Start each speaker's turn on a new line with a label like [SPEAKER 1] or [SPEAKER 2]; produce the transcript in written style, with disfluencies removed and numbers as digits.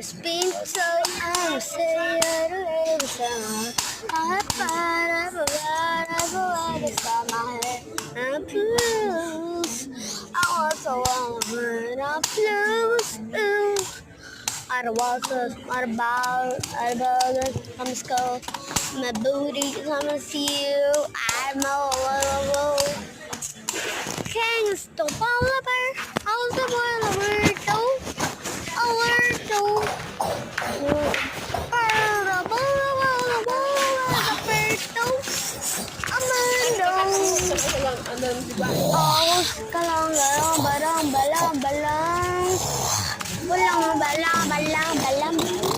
[SPEAKER 1] spin so I'm saying I para the summer and blues. I also want a blues. I don't want to, what about it? I'm skull. My booty, come see you. I'm all Can you stop all over? How's the boy over? Balang balang balang balang balang balang